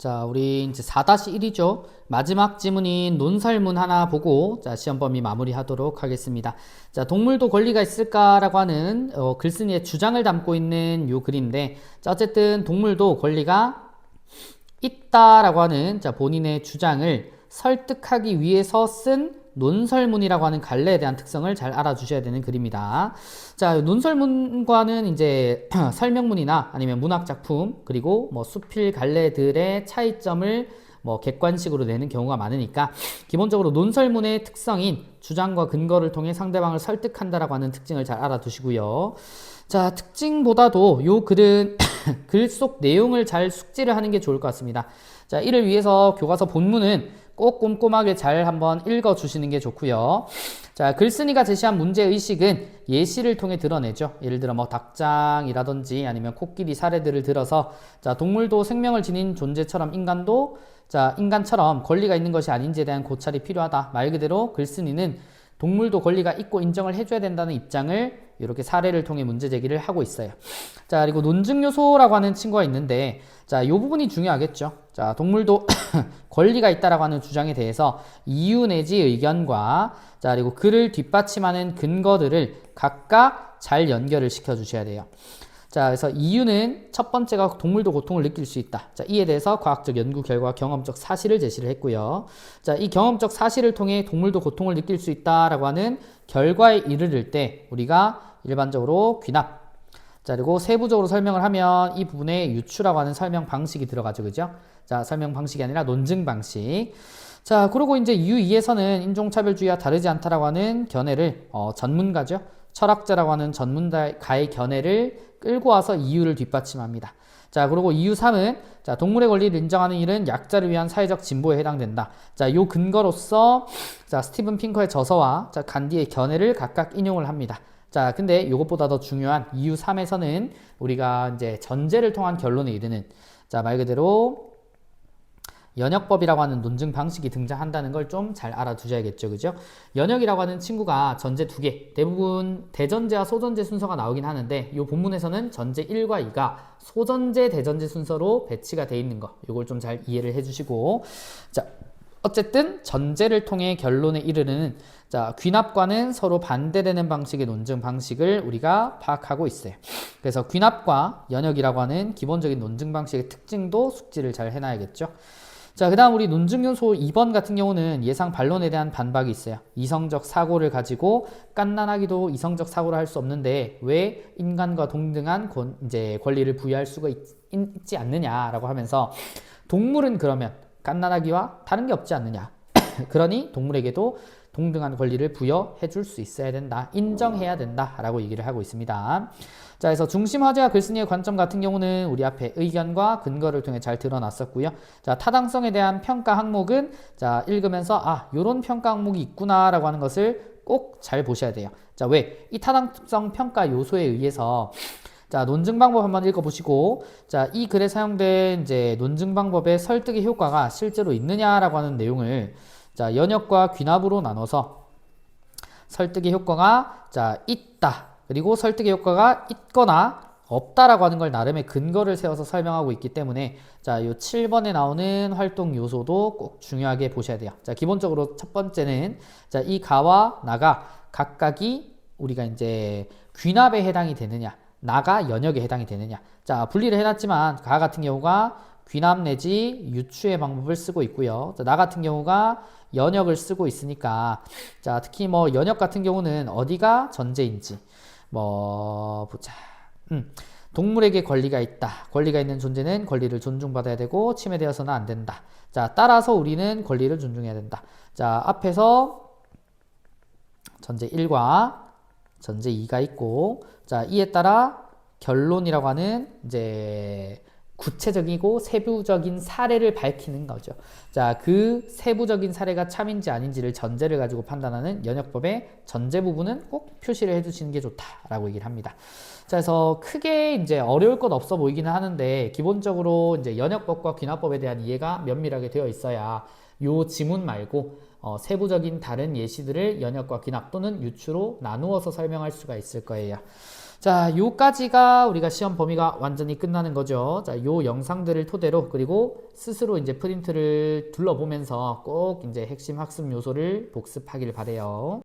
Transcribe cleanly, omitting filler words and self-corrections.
자, 우리 이제 4-1이죠. 마지막 지문인 논설문 하나 보고 자, 시험 범위 마무리하도록 하겠습니다. 자, 동물도 권리가 있을까라고 하는 글쓴이의 주장을 담고 있는 요 글인데, 자, 어쨌든 동물도 권리가 있다라고 하는 자, 본인의 주장을 설득하기 위해서 쓴 논설문이라고 하는 갈래에 대한 특성을 잘 알아주셔야 되는 글입니다. 자, 논설문과는 이제 설명문이나 아니면 문학작품 그리고 뭐 수필 갈래들의 차이점을 뭐 객관식으로 내는 경우가 많으니까 기본적으로 논설문의 특성인 주장과 근거를 통해 상대방을 설득한다라고 하는 특징을 잘 알아두시고요. 자, 특징보다도 요 글은 글 속 내용을 잘 숙지를 하는 게 좋을 것 같습니다. 자, 이를 위해서 교과서 본문은 꼭 꼼꼼하게 잘 한번 읽어 주시는 게 좋고요. 자, 글쓴이가 제시한 문제의식은 예시를 통해 드러내죠. 예를 들어 뭐 닭장이라든지 아니면 코끼리 사례들을 들어서 자, 동물도 생명을 지닌 존재처럼 인간처럼 권리가 있는 것이 아닌지에 대한 고찰이 필요하다. 말 그대로 글쓴이는 동물도 권리가 있고 인정을 해줘야 된다는 입장을 이렇게 사례를 통해 문제 제기를 하고 있어요. 자, 그리고 논증 요소라고 하는 친구가 있는데, 자, 이 부분이 중요하겠죠. 자, 동물도 권리가 있다라고 하는 주장에 대해서 이유 내지 의견과 자, 그리고 그를 뒷받침하는 근거들을 각각 잘 연결을 시켜 주셔야 돼요. 자, 그래서 이유는 첫 번째가 동물도 고통을 느낄 수 있다. 자, 이에 대해서 과학적 연구 결과, 경험적 사실을 제시를 했고요. 자, 이 경험적 사실을 통해 동물도 고통을 느낄 수 있다라고 하는 결과에 이르를 때 우리가 일반적으로 귀납. 자, 그리고 세부적으로 설명을 하면 이 부분에 유추라고 하는 설명 방식이 들어가죠. 그죠? 자, 설명 방식이 아니라 논증 방식. 자, 그리고 이제 이유 2에서는 인종차별주의와 다르지 않다라고 하는 견해를 전문가죠. 철학자라고 하는 전문가의 견해를 끌고 와서 이유를 뒷받침합니다. 자, 그리고 이유 3은 자, 동물의 권리를 인정하는 일은 약자를 위한 사회적 진보에 해당된다. 자, 요 근거로서 자, 스티븐 핑커의 저서와 자, 간디의 견해를 각각 인용을 합니다. 자, 근데 이것보다 더 중요한 이유 3에서는 우리가 이제 전제를 통한 결론에 이르는 자, 말 그대로 연역법이라고 하는 논증 방식이 등장한다는 걸 좀 잘 알아두셔야겠죠. 그죠? 연역이라고 하는 친구가 전제 2개, 대부분 대전제와 소전제 순서가 나오긴 하는데 이 본문에서는 전제 1과 2가 소전제, 대전제 순서로 배치가 돼 있는 거, 이걸 좀 잘 이해를 해주시고, 자, 어쨌든 전제를 통해 결론에 이르는 자, 귀납과는 서로 반대되는 방식의 논증 방식을 우리가 파악하고 있어요. 그래서 귀납과 연역이라고 하는 기본적인 논증 방식의 특징도 숙지를 잘 해놔야겠죠. 자, 그 다음 우리 논증 요소 2번 같은 경우는 예상 반론에 대한 반박이 있어요. 이성적 사고를 가지고 깐난하기도 이성적 사고를 할 수 없는데 왜 인간과 동등한 이제 권리를 부여할 수가 있지 않느냐라고 하면서 동물은 그러면 깐난하기와 다른 게 없지 않느냐. 그러니 동물에게도 동등한 권리를 부여해 줄 수 있어야 된다. 인정해야 된다. 라고 얘기를 하고 있습니다. 자, 그래서 중심 화제와 글쓴이의 관점 같은 경우는 우리 앞에 의견과 근거를 통해 잘 드러났었고요. 자, 타당성에 대한 평가 항목은 자, 읽으면서 요런 평가 항목이 있구나라고 하는 것을 꼭 잘 보셔야 돼요. 자, 왜? 이 타당성 평가 요소에 의해서 자, 논증 방법 한번 읽어보시고, 자, 이 글에 사용된 이제 논증 방법의 설득의 효과가 실제로 있느냐라고 하는 내용을 자, 연역과 귀납으로 나눠서 설득의 효과가 자, 있다. 그리고 설득의 효과가 있거나 없다라고 하는 걸 나름의 근거를 세워서 설명하고 있기 때문에 자, 요 7번에 나오는 활동 요소도 꼭 중요하게 보셔야 돼요. 자, 기본적으로 첫 번째는 자, 이 가와 나가 각각이 우리가 이제 귀납에 해당이 되느냐, 나가 연역에 해당이 되느냐. 자, 분리를 해놨지만 가 같은 경우가 귀납 내지 유추의 방법을 쓰고 있고요. 자, 나 같은 경우가 연역을 쓰고 있으니까 자, 특히 뭐 연역 같은 경우는 어디가 전제인지 뭐 보자. 동물에게 권리가 있다. 권리가 있는 존재는 권리를 존중받아야 되고 침해되어서는 안 된다. 자, 따라서 우리는 권리를 존중해야 된다. 자, 앞에서 전제 1과 전제 2가 있고, 자, 이에 따라 결론이라고 하는 이제 구체적이고 세부적인 사례를 밝히는 거죠. 자, 그 세부적인 사례가 참인지 아닌지를 전제를 가지고 판단하는 연역법의 전제 부분은 꼭 표시를 해두시는 게 좋다라고 얘기를 합니다. 자, 그래서 크게 이제 어려울 것 없어 보이기는 하는데 기본적으로 이제 연역법과 귀납법에 대한 이해가 면밀하게 되어 있어야 요 지문 말고 세부적인 다른 예시들을 연역과 귀납 또는 유추로 나누어서 설명할 수가 있을 거예요. 자, 요까지가 우리가 시험 범위가 완전히 끝나는 거죠. 자, 요 영상들을 토대로 그리고 스스로 이제 프린트를 둘러보면서 꼭 이제 핵심 학습 요소를 복습하길 바래요.